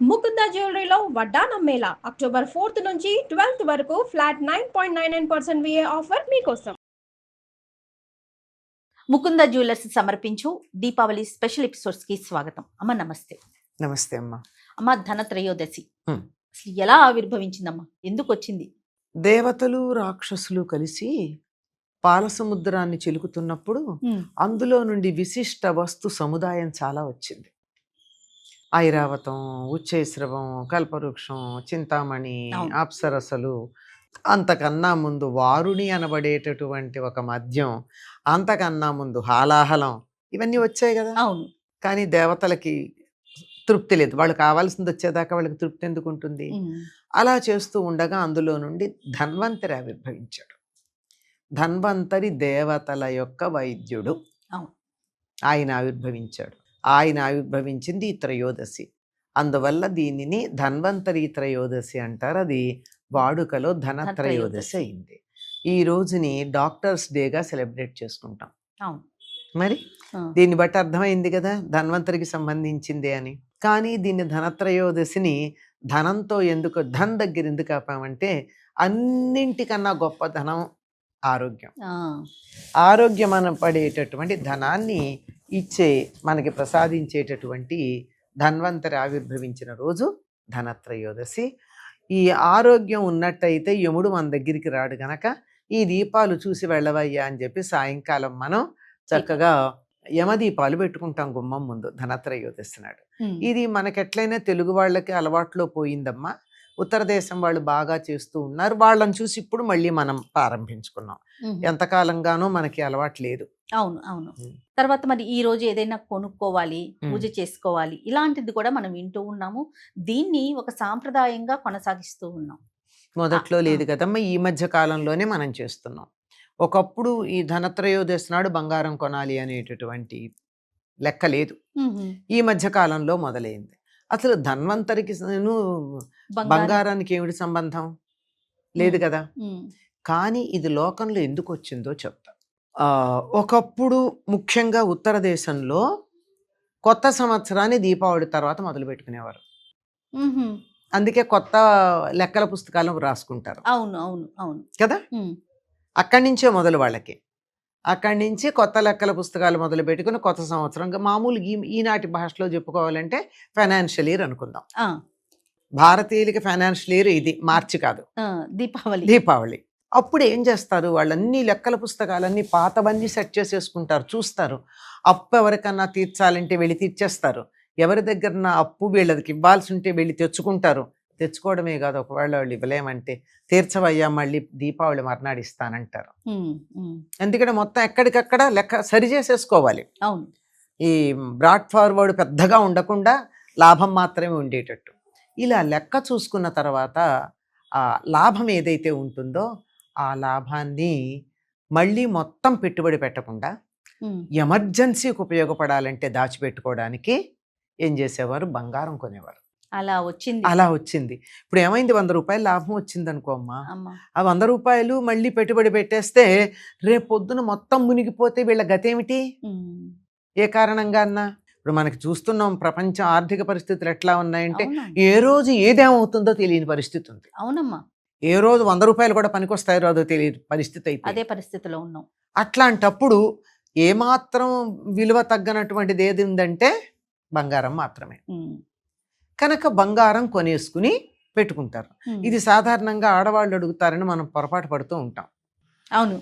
ముకుంద జ్యువెలరీలో వడ్డానం Mela October 4th నుంచి 12th వరకు ఫ్లాట్ 9.99% VA ఆఫర్ మీకోసం. ముకుంద జ్యువెలర్స్ సమర్పించు దీపావళి స్పెషల్ ఎపిసోడ్స్ కి స్వాగతం. అమ్మ నమస్తే. నమస్తే అమ్మా. అమ్మ ధనత్రయోదశి అసలు ఎలా ఆవిర్భవించిందమ్మా, ఎందుకు వచ్చింది? దేవతలు రాక్షసులు కలిసి పాలసముద్రాన్ని చిలుకుతున్నప్పుడు అందులో నుండి విశిష్ట వస్తు సముదాయం చాలా వచ్చింది. ఐరావతం, ఉచ్చైశ్రవం, కల్పవృక్షం, చింతామణి, అప్సరసలు, అంతకన్నా ముందు వారుణి అనబడేటటువంటి ఒక మద్యం, అంతకన్నా ముందు హాలాహలం, ఇవన్నీ వచ్చాయి కదా. అవును. కానీ దేవతలకి తృప్తి లేదు. వాళ్ళు కావాల్సింది వచ్చేదాకా వాళ్ళకి తృప్తి ఎందుకు ఉంటుంది? అలా చేస్తూ ఉండగా అందులో నుండి ధన్వంతరి ఆవిర్భవించాడు. ధన్వంతరి దేవతల యొక్క వైద్యుడు. ఆయన ఆవిర్భవించాడు. ఆయన ఆవిర్భవించింది ఈ త్రయోదశి. అందువల్ల దీనిని ధన్వంతరి త్రయోదశి అంటారు. అది వాడుకలో ధనత్రయోదశి అయింది. ఈ రోజుని డాక్టర్స్ డేగా సెలబ్రేట్ చేసుకుంటాం. మరి దీన్ని బట్టి అర్థమైంది కదా ధన్వంతరికి సంబంధించింది అని. కానీ దీన్ని ధనత్రయోదశిని ధనంతో ఎందుకు, ధన్ దగ్గర ఎందుకు ఆపామంటే అన్నింటికన్నా గొప్ప ధనం ఆరోగ్యం. ఆరోగ్యం అనపడేటటువంటి ధనాన్ని ఇచ్చే, మనకి ప్రసాదించేటటువంటి ధన్వంతరి ఆవిర్భవించిన రోజు ధనత్రయోదశి. ఈ ఆరోగ్యం ఉన్నట్టయితే యముడు మన దగ్గరికి రాడు గనక ఈ దీపాలు చూసి వెళ్ళవయ్యా అని చెప్పి సాయంకాలం మనం చక్కగా యమదీపాలు పెట్టుకుంటాం గుమ్మం ముందు ధనత్రయోదశి నాడు. ఇది మనకెట్లయినా తెలుగు వాళ్ళకి అలవాట్లో పోయిందమ్మా. ఉత్తర దేశం వాళ్ళు బాగా చేస్తూ ఉన్నారు. వాళ్ళని చూసి ఇప్పుడు మళ్ళీ మనం ప్రారంభించుకున్నాం. ఎంతకాలంగానో మనకి అలవాటు లేదు. అవును అవును. తర్వాత మరి ఈ రోజు ఏదైనా కొనుక్కోవాలి, పూజ చేసుకోవాలి, ఇలాంటిది కూడా మనం వింటూ ఉన్నాము. దీన్ని ఒక సాంప్రదాయంగా కొనసాగిస్తూ ఉన్నాం. మొదట్లో లేదు కదమ్మా, ఈ మధ్య కాలంలోనే మనం చేస్తున్నాం. ఒకప్పుడు ఈ ధనత్రయోదశి నాడు బంగారం కొనాలి అనేటటువంటి లెక్క లేదు. ఈ మధ్య కాలంలో మొదలైంది. అసలు ధన్వంతరికి బంగారానికి ఏమిటి సంబంధం? లేదు కదా. కానీ ఇది లోకంలో ఎందుకు వచ్చిందో చెప్తా. ఒకప్పుడు ముఖ్యంగా ఉత్తర దేశంలో కొత్త సంవత్సరాన్ని దీపావళి తర్వాత మొదలు పెట్టుకునేవారు. అందుకే కొత్త లెక్కల పుస్తకాలు రాసుకుంటారు. అవును అవును అవును కదా. అక్కడి నుంచే మొదలు వాళ్ళకి. అక్కడి నుంచి కొత్త లెక్కల పుస్తకాలు మొదలు పెట్టుకుని కొత్త సంవత్సరం మామూలు ఈనాటి భాషలో చెప్పుకోవాలంటే ఫైనాన్షియల్ ఇయర్ అనుకుందాం. భారతీయులకి ఫైనాన్షియల్ ఇయర్ ఇది మార్చి కాదు, దీపావళి. అప్పుడు ఏం చేస్తారు, వాళ్ళన్నీ లెక్కల పుస్తకాలన్నీ పాతవన్నీ సెట్ చేసేసుకుంటారు, చూస్తారు. అప్పు ఎవరికన్నా తీర్చాలంటే వెళ్ళి తీర్చేస్తారు. ఎవరి దగ్గర అప్పు వీళ్ళకి ఇవ్వాల్సి ఉంటే వెళ్ళి తెచ్చుకుంటారు. తెచ్చుకోవడమే కాదు, ఒకవేళ వాళ్ళు ఇవ్వలేమంటే తీర్చవయ్యా మళ్ళీ దీపావళి మర్నాడు ఇస్తానంటారు. ఎందుకంటే మొత్తం ఎక్కడికక్కడ లెక్క సరి చేసేసుకోవాలి. అవును. ఈ బ్రాడ్ ఫార్వర్డ్ పెద్దగా ఉండకుండా లాభం మాత్రమే ఉండేటట్టు. ఇలా లెక్క చూసుకున్న తర్వాత ఆ లాభం ఏదైతే ఉంటుందో ఆ లాభాన్ని మళ్ళీ మొత్తం పెట్టుబడి పెట్టకుండా ఎమర్జెన్సీకి ఉపయోగపడాలంటే దాచిపెట్టుకోవడానికి ఏం చేసేవారు, బంగారం కొనేవారు. అలా వచ్చింది. ఇప్పుడు ఏమైంది, 100 రూపాయలు లాభం వచ్చింది అనుకో అమ్మా. ఆ 100 రూపాయలు మళ్ళీ పెట్టుబడి పెట్టేస్తే రేపు పొద్దున మొత్తం మునిగిపోతే వీళ్ళ గతేమిటి? ఏ కారణంగా అన్నా ఇప్పుడు మనకి చూస్తున్నాం, ప్రపంచం ఆర్థిక పరిస్థితులు ఎట్లా ఉన్నాయంటే ఏ రోజు ఏదేమవుతుందో తెలియని పరిస్థితి ఉంది. అవునమ్మా. ఏ రోజు 100 రూపాయలు కూడా పనికొస్తాయో రాదో తెలియని పరిస్థితి అయితే అదే పరిస్థితిలో ఉన్నాం. అట్లాంటప్పుడు ఏమాత్రం విలువ తగ్గనటువంటిది ఏది ఉందంటే బంగారం మాత్రమే. కనుక బంగారం కొనేసుకుని పెట్టుకుంటారు. ఇది సాధారణంగా ఆడవాళ్ళు అడుగుతారని మనం పొరపాటు పడుతూ ఉంటాం. అవును,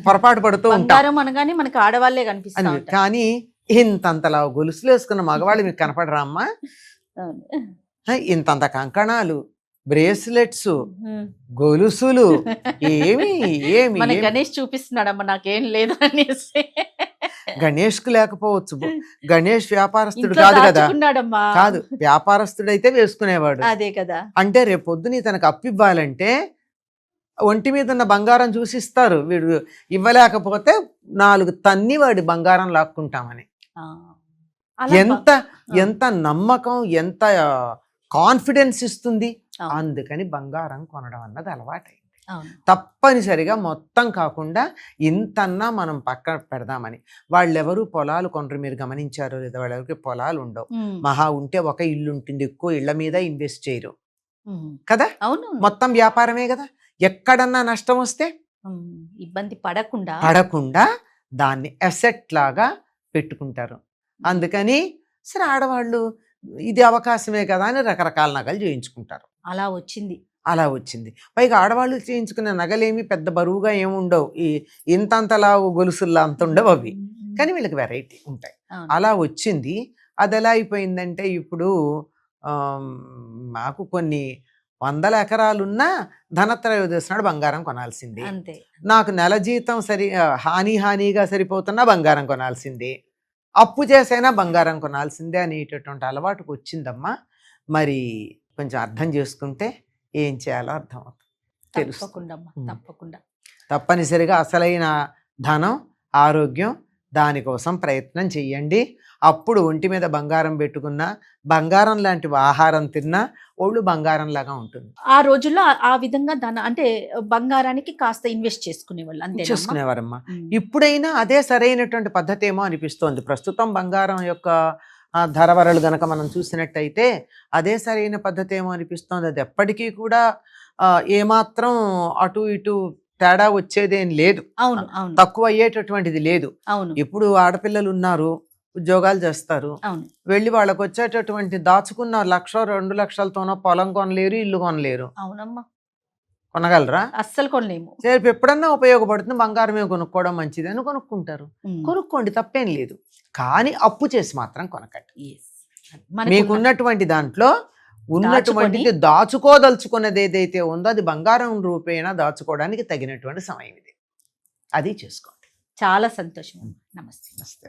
పొరపాటు పడుతూ ఉంటాం. అనగానే మనకి ఆడవాళ్లే కనిపిస్తారు. కానీ ఇంతంతలా గొలుసులు వేసుకున్న మగవాళ్ళు మీకు కనపడరా అమ్మా? ఇంతంత కంకణాలు, బ్రేస్లెట్స్, గొలుసులు, ఏమి గణేష్ చూపిస్తున్నాడమ్మా, నాకేం లేదు అనేసి. గణేష్ కు లేకపోవచ్చు, గణేష్ వ్యాపారస్తుడు కాదు కదా. కాదు, వ్యాపారస్తుడైతే వేసుకునేవాడు. అదే కదా. అంటే రేపు పొద్దున తనకు అప్పు ఇవ్వాలంటే ఒంటి మీద ఉన్న బంగారం చూసిస్తారు. వీడు ఇవ్వలేకపోతే 4 తన్ని వాడి బంగారం లాక్కుంటామని. ఎంత నమ్మకం, ఎంత కాన్ఫిడెన్స్ ఇస్తుంది. అందుకని బంగారం కొనడం అన్నది అలవాటైంది. అవును. తప్పనిసరిగా మొత్తం కాకుండా ఇంతన్నా మనం పక్కన పెడదామని. వాళ్ళెవరూ పొలాలు కొనరు, మీరు గమనించారో లేదా, వాళ్ళెవరికి పొలాలు ఉండవు. ఉమ్, మహా ఉంటే ఒక ఇల్లు ఉంటుంది, ఎక్కువ ఇళ్ల మీద ఇన్వెస్ట్ చేయరు ఉమ్. కదా. అవును. మొత్తం వ్యాపారమే కదా. ఎక్కడన్నా నష్టం వస్తే ఉమ్, ఇబ్బంది పడకుండా. పడకుండా దాన్ని అసెట్ లాగా పెట్టుకుంటారు. అందుకని సరే ఆడవాళ్ళు ఇది అవకాశమే కదా అని రకరకాల నగలు చేయించుకుంటారు. అలా వచ్చింది. అలా వచ్చింది. పైగా ఆడవాళ్ళు చేయించుకునే నగలేమి పెద్ద బరువుగా ఏమి ఉండవు. ఇంతంతలా గొలుసుల్లా అంత ఉండవు అవి. ఉమ్, కానీ వీళ్ళకి వెరైటీ ఉంటాయి. అవును. అలా వచ్చింది. అది ఎలా అయిపోయిందంటే ఇప్పుడు మాకు కొన్ని 100 ఎకరాలున్నా ధనత్రయోదశి నాడు బంగారం కొనాల్సిందే. అంతే. నాకు నెల జీతం హానిగా సరిపోతున్నా బంగారం కొనాల్సిందే, అప్పు చేసైనా బంగారం కొనాల్సిందే అనేటటువంటి అలవాటుకు వచ్చిందమ్మా. మరి కొంచెం అర్థం చేసుకుంటే ఏం చేయాలో అర్థం అవుతుంది, తెలుస్తుంది. తప్పకుండా అమ్మా, తప్పకుండా. తప్పనిసరిగా అసలైన ధనం, ఆరోగ్యం, దానికోసం ప్రయత్నం చెయ్యండి. అప్పుడు ఒంటి మీద బంగారం పెట్టుకున్నా, బంగారం లాంటి ఆహారం తిన్నా ఒళ్ళు బంగారం లాగా ఉంటుంది. ఆ రోజుల్లో ఆ విధంగా అంటే బంగారానికి కాస్త ఇన్వెస్ట్ చేసుకునేవాళ్ళు అంతే చేసుకునేవారమ్మా. ఇప్పుడైనా అదే సరైనటువంటి పద్ధతి ఏమో అనిపిస్తోంది. ప్రస్తుతం బంగారం యొక్క ధరవరలు గనక మనం చూసినట్టయితే అదే సరైన పద్ధతి ఏమో అనిపిస్తోంది. అది ఎప్పటికీ కూడా ఏమాత్రం అటు ఇటు తేడా వచ్చేదేం లేదు. అవును, అవును. తక్కువ అయ్యేటటువంటిది లేదు. అవును. ఇప్పుడు ఆడపిల్లలు ఉన్నారు, ఉద్యోగాలు చేస్తారు, అవును. వెళ్ళి వాళ్ళకి వచ్చేటటువంటి దాచుకున్న 1,00,000, 2 లక్షలతోనో పొలం కొనలేరు, ఇల్లు కొనలేరు. అవునమ్మా, కొనగలరా? అస్సలు కొనలేము. రేపు ఎప్పుడన్నా ఉపయోగపడుతుంది, బంగారమే కొనుక్కోవడం మంచిది అని కొనుక్కుంటారు. కొనుక్కోండి, తప్పేం లేదు. కానీ అప్పు చేసి మాత్రం కొనకండి. మీకున్నటువంటి దాంట్లో ఉన్నటువంటిది దాచుకోదలుచుకున్నది ఏదైతే ఉందో అది బంగారం రూపేణా దాచుకోవడానికి తగినటువంటి సమయం ఇది. అది చేసుకోండి. చాలా సంతోషం. నమస్తే. నమస్తే.